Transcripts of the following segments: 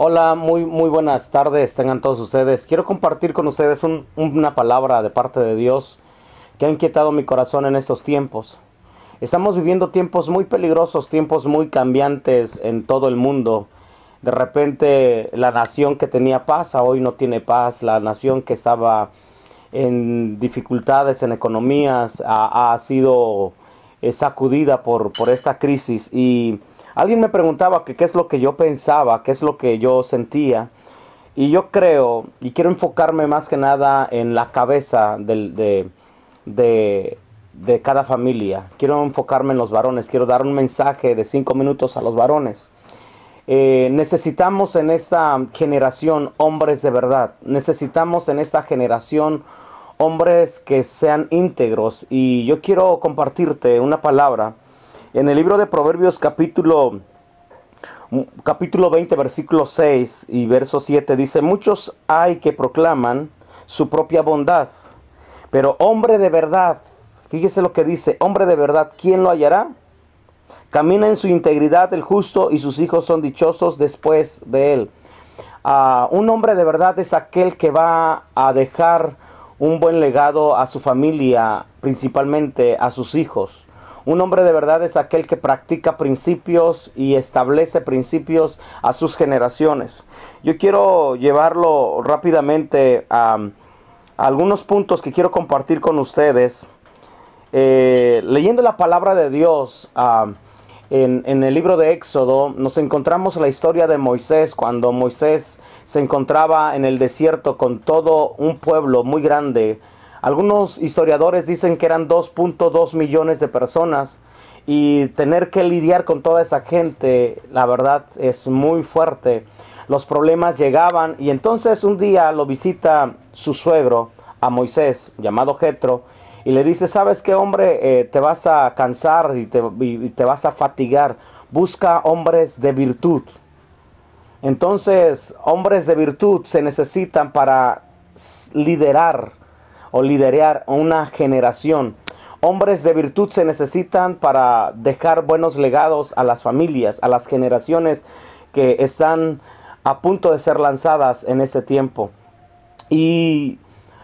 Hola, muy buenas tardes, tengan todos ustedes. Quiero compartir con ustedes una palabra de parte de Dios que ha inquietado mi corazón en estos tiempos. Estamos viviendo tiempos muy peligrosos, tiempos muy cambiantes en todo el mundo. De repente la nación que tenía paz hoy no tiene paz. La nación que estaba en dificultades en economías ha sido sacudida por esta crisis. Y alguien me preguntaba que qué es lo que yo pensaba, qué es lo que yo sentía. Y yo creo, y quiero enfocarme más que nada en la cabeza de, de cada familia. Quiero enfocarme en los varones. Quiero dar un mensaje de 5 minutos a los varones. Necesitamos en esta generación hombres de verdad. Necesitamos en esta generación hombres que sean íntegros. Y yo quiero compartirte una palabra en el libro de Proverbios capítulo 20 versículo 6 y verso 7. Dice: muchos hay que proclaman su propia bondad, pero hombre de verdad, fíjese lo que dice: hombre de verdad, ¿quién lo hallará? Camina en su integridad el justo, y sus hijos son dichosos después de él. Un hombre de verdad es aquel que va a dejar un buen legado a su familia, principalmente a sus hijos. Un hombre de verdad es aquel que practica principios y establece principios a sus generaciones. Yo quiero llevarlo rápidamente a algunos puntos que quiero compartir con ustedes. Leyendo la palabra de Dios, en el libro de Éxodo nos encontramos la historia de Moisés, cuando Moisés se encontraba en el desierto con todo un pueblo muy grande. Algunos historiadores dicen que eran 2.2 millones de personas, y tener que lidiar con toda esa gente, la verdad es muy fuerte. Los problemas llegaban, y entonces un día lo visita su suegro a Moisés, llamado Jetro, y le dice: ¿sabes qué, hombre? Te vas a cansar y te vas a fatigar. Busca hombres de virtud. Entonces, hombres de virtud se necesitan para liderar o liderar una generación. Hombres de virtud se necesitan para dejar buenos legados a las familias, a las generaciones que están a punto de ser lanzadas en este tiempo. Y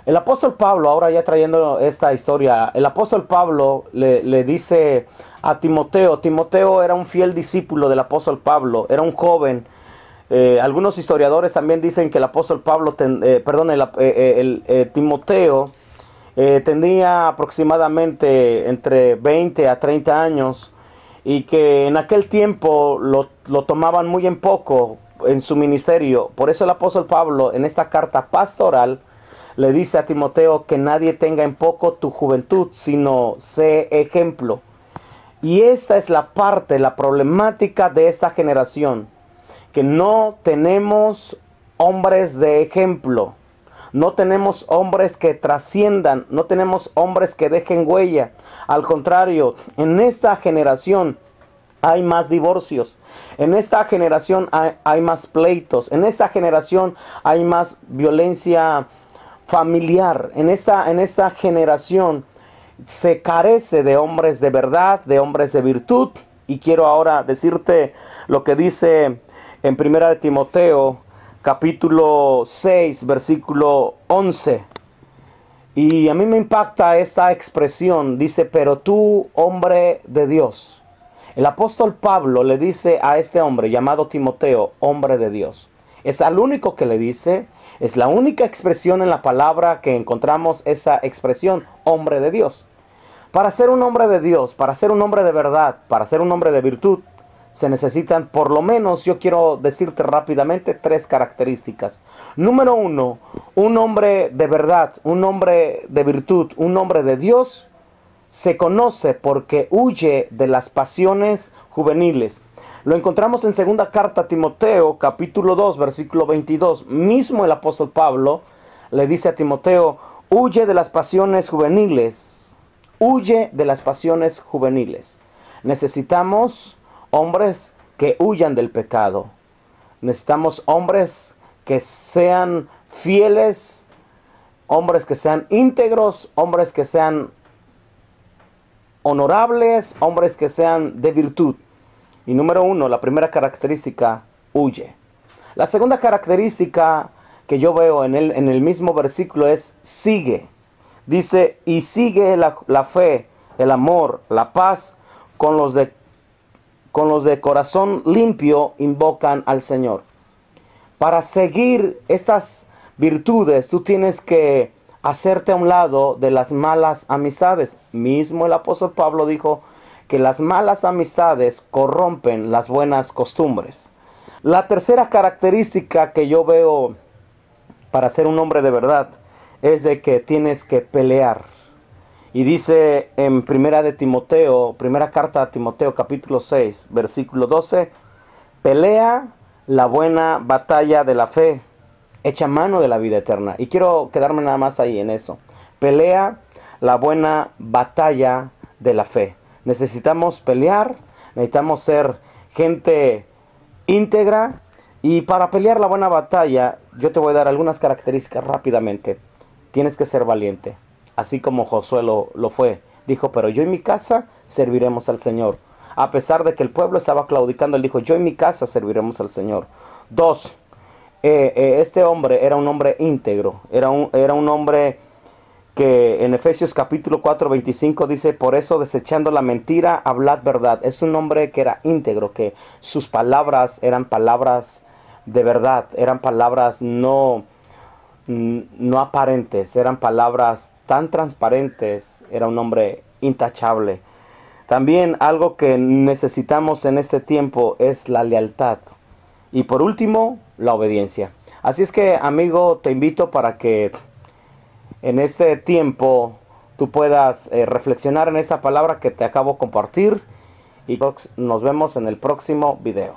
el apóstol Pablo, ahora ya trayendo esta historia, el apóstol Pablo le dice a Timoteo. Timoteo era un fiel discípulo del apóstol Pablo, era un joven. Algunos historiadores también dicen que el apóstol Pablo, Timoteo tenía aproximadamente entre 20 a 30 años, y que en aquel tiempo lo tomaban muy en poco en su ministerio. Por eso el apóstol Pablo, en esta carta pastoral, le dice a Timoteo que nadie tenga en poco tu juventud, sino sé ejemplo. Y esta es la parte, la problemática de esta generación, que no tenemos hombres de ejemplo. No tenemos hombres que trasciendan, no tenemos hombres que dejen huella. Al contrario, en esta generación hay más divorcios. En esta generación hay más pleitos. En esta generación hay más violencia familiar. En esta generación se carece de hombres de verdad, de hombres de virtud. Y quiero ahora decirte lo que dice en Primera de Timoteo, capítulo 6, versículo 11. Y a mí me impacta esta expresión. Dice: pero tú, hombre de Dios. El apóstol Pablo le dice a este hombre llamado Timoteo, hombre de Dios. Es al único que le dice. Es la única expresión en la palabra que encontramos esa expresión, hombre de Dios. Para ser un hombre de Dios, para ser un hombre de verdad, para ser un hombre de virtud, se necesitan por lo menos, yo quiero decirte rápidamente, 3 características. Número 1, un hombre de verdad, un hombre de virtud, un hombre de Dios, se conoce porque huye de las pasiones juveniles. Lo encontramos en segunda carta a Timoteo, capítulo 2, versículo 22. Mismo el apóstol Pablo le dice a Timoteo: huye de las pasiones juveniles. Huye de las pasiones juveniles. Necesitamos hombres que huyan del pecado. Necesitamos hombres que sean fieles, hombres que sean íntegros, hombres que sean honorables, hombres que sean de virtud. Y número 1, la primera característica: huye. La segunda característica que yo veo en el mismo versículo es sigue. Dice, y sigue la fe, el amor, la paz con los de corazón limpio invocan al Señor. Para seguir estas virtudes, tú tienes que hacerte a un lado de las malas amistades. Mismo el apóstol Pablo dijo que las malas amistades corrompen las buenas costumbres. La tercera característica que yo veo para ser un hombre de verdad es de que tienes que pelear. Y dice en primera carta a Timoteo capítulo 6, versículo 12, pelea la buena batalla de la fe, echa mano de la vida eterna. Y quiero quedarme nada más ahí en eso. Pelea la buena batalla de la fe. Necesitamos pelear, necesitamos ser gente íntegra. Y para pelear la buena batalla, yo te voy a dar algunas características rápidamente. Tienes que ser valiente, así como Josué lo fue. Dijo, pero yo y mi casa serviremos al Señor. A pesar de que el pueblo estaba claudicando, él dijo, yo y mi casa serviremos al Señor. 2, este hombre era un hombre íntegro, era un hombre que en Efesios capítulo 4, 25 dice, por eso desechando la mentira, hablad verdad. Es un hombre que era íntegro, que sus palabras eran palabras de verdad, eran palabras no aparentes, eran palabras tan transparentes, era un hombre intachable. También algo que necesitamos en este tiempo es la lealtad. Y por último, la obediencia. Así es que, amigo, te invito para que en este tiempo tú puedas reflexionar en esa palabra que te acabo de compartir. Y nos vemos en el próximo video.